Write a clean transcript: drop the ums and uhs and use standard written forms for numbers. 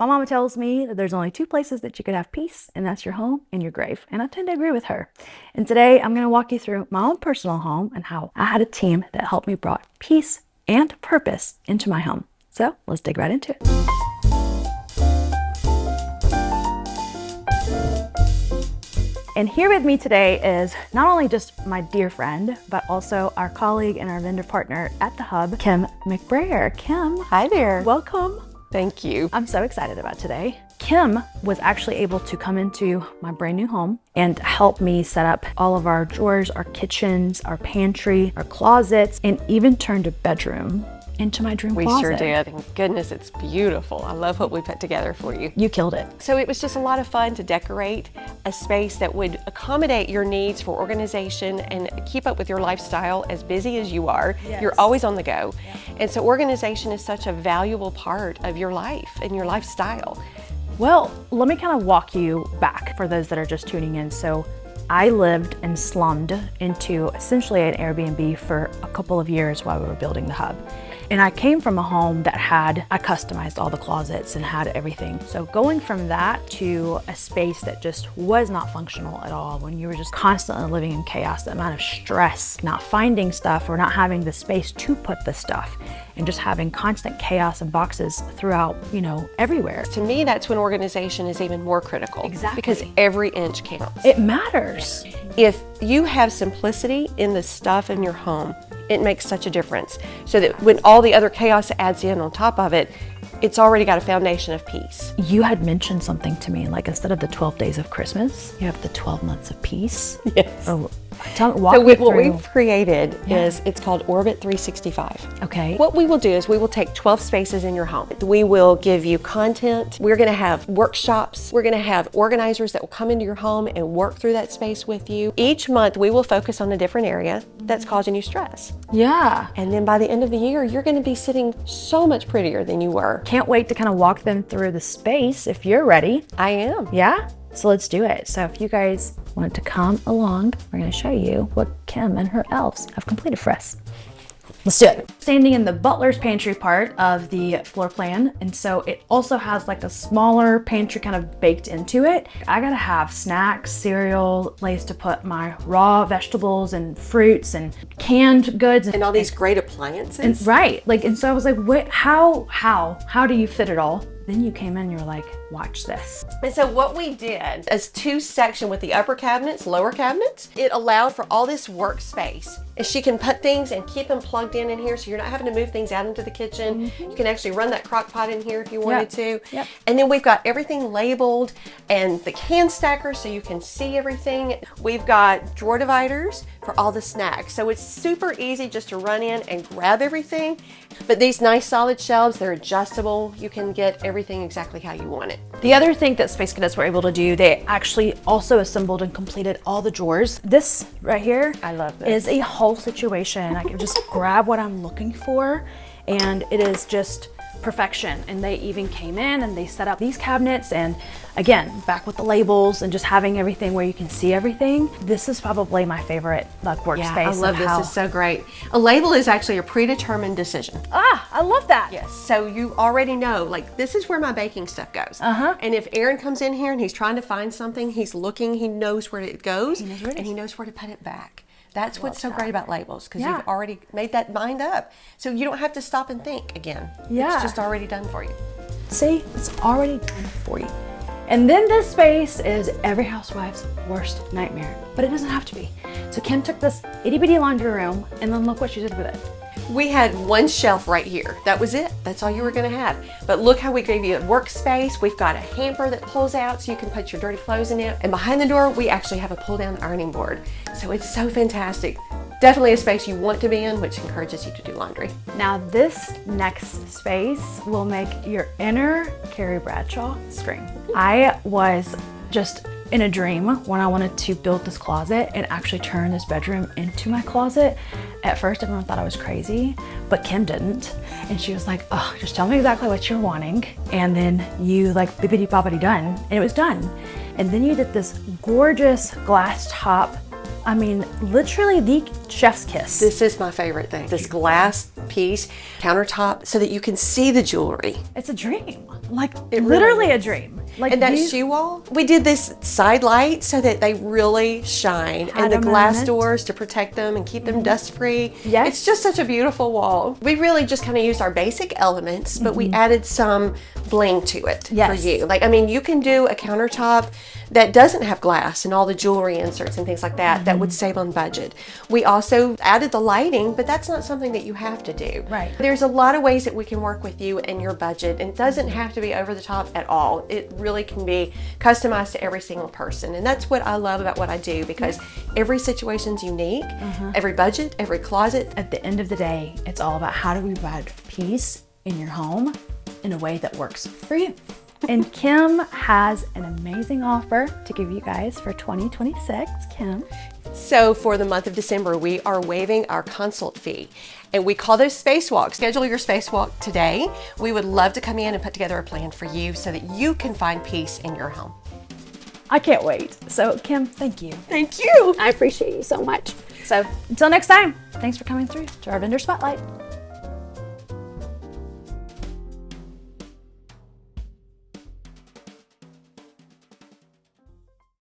My mama tells me that there's only two places that you could have peace, and that's your home and your grave. And I tend to agree with her. And today I'm going to walk you through my own personal home and how I had a team that helped me brought peace and purpose into my home. So let's dig right into it. And here with me today is not only just my dear friend, but also our colleague and our vendor partner at the Hub, Kim McBrayer. Kim. Hi there. Welcome. Thank you. I'm so excited about today. Kim was actually able to come into my brand new home and help me set up all of our drawers, our kitchens, our pantry, our closets, and even turned a bedroom into my dream closet. We sure did. And goodness, it's beautiful. I love what we put together for you. You killed it. So it was just a lot of fun to decorate a space that would accommodate your needs for organization and keep up with your lifestyle as busy as you are. Yes. You're always on the go. And so organization is such a valuable part of your life and your lifestyle. Well, let me kind of walk you back for those that are just tuning in. So I lived and slummed into essentially an Airbnb for a couple of years while we were building the Hub. And I came from a home that I customized all the closets and had everything. So going from that to a space that just was not functional at all, when you were just constantly living in chaos, the amount of stress, not finding stuff or not having the space to put the stuff, and just having constant chaos and boxes throughout, everywhere. To me, that's when organization is even more critical. Exactly. Because every inch counts. It matters. If you have simplicity in the stuff in your home, it makes such a difference. So that when all the other chaos adds in on top of it, it's already got a foundation of peace. You had mentioned something to me, like instead of the 12 days of Christmas, you have the 12 months of peace. Yes. Walk me through. What we've created is, it's called Orbit 365. Okay. What we will do is we will take 12 spaces in your home. We will give you content. We're gonna have workshops. We're gonna have organizers that will come into your home and work through that space with you. Each month we will focus on a different area that's causing you stress. Yeah. And then by the end of the year, you're gonna be sitting so much prettier than you were. Can't wait to kind of walk them through the space if you're ready. I am. Yeah? So let's do it. So if you guys want to come along, we're going to show you what Kim and her elves have completed for us. Let's do it. Standing in the butler's pantry part of the floor plan, and so it also has like a smaller pantry kind of baked into it. I gotta have snacks, cereal, place to put my raw vegetables and fruits and canned goods And all these great appliances. And right, and so I was like, wait, how do you fit it all? Then you came in, you were like, watch this. And so what we did is two section with the upper cabinets, lower cabinets. It allowed for all this workspace. And she can put things and keep them plugged in here, so you're not having to move things out into the kitchen. Mm-hmm. You can actually run that crock pot in here if you wanted to. Yep. And then we've got everything labeled and the can stacker so you can see everything. We've got drawer dividers for all the snacks. So it's super easy just to run in and grab everything. But these nice solid shelves, they're adjustable. You can get everything exactly how you want it. The other thing that Space Cadets were able to do, they actually also assembled and completed all the drawers. This right here, I love this. Is a whole situation. I can just grab what I'm looking for, and it is just perfection. And they even came in and they set up these cabinets, and again, back with the labels and just having everything where you can see everything. This is probably my favorite workspace. Yeah, I love this. It's so great. A label is actually a predetermined decision. Ah, I love that. Yes, so you already know, this is where my baking stuff goes. And if Aaron comes in here and he's trying to find something, he's looking, he knows where it goes, and he knows where to put it back. That's what's so great about labels, because you've already made that mind up. So you don't have to stop and think again. Yeah. It's just already done for you. See, it's already done for you. And then this space is every housewife's worst nightmare, but it doesn't have to be. So Kim took this itty bitty laundry room, and then look what she did with it. We had one shelf right here. That was it. That's all you were gonna have. But look how we gave you a workspace. We've got a hamper that pulls out so you can put your dirty clothes in it. And behind the door, we actually have a pull down ironing board. So it's so fantastic. Definitely a space you want to be in, which encourages you to do laundry. Now this next space will make your inner Carrie Bradshaw scream. I was just in a dream when I wanted to build this closet and actually turn this bedroom into my closet. At first, everyone thought I was crazy, but Kim didn't. And she was like, oh, just tell me exactly what you're wanting. And then you bippity boppity done, and it was done. And then you did this gorgeous glass top I mean, literally the chef's kiss. This is my favorite thing. This glass piece, countertop, so that you can see the jewelry. It's a dream. Like, It literally really a is. dream. Like, And that these- shoe wall, we did this side light so that they really shine, Had and the a glass moment. doors to protect them and keep them dust free. Yes. It's just such a beautiful wall. We really just kind of used our basic elements, but we added some bling to it Yes. for you. Like, I mean, you can do a countertop that doesn't have glass and all the jewelry inserts and things like that. That would save on budget. We also added the lighting, but that's not something that you have to do. Right. There's a lot of ways that we can work with you and your budget, and it doesn't have to be over the top at all. It really can be customized to every single person, and that's what I love about what I do, because every situation's unique, every budget, every closet. At the end of the day, it's all about how do we provide peace in your home in a way that works for you. And Kim has an amazing offer to give you guys for 2026. Kim? So for the month of December, we are waiving our consult fee, and we call those spacewalks. Schedule your spacewalk today. We would love to come in and put together a plan for you so that you can find peace in your home. I can't wait. So, Kim, thank you. Thank you. I appreciate you so much. So, until next time, thanks for coming through to our vendor spotlight.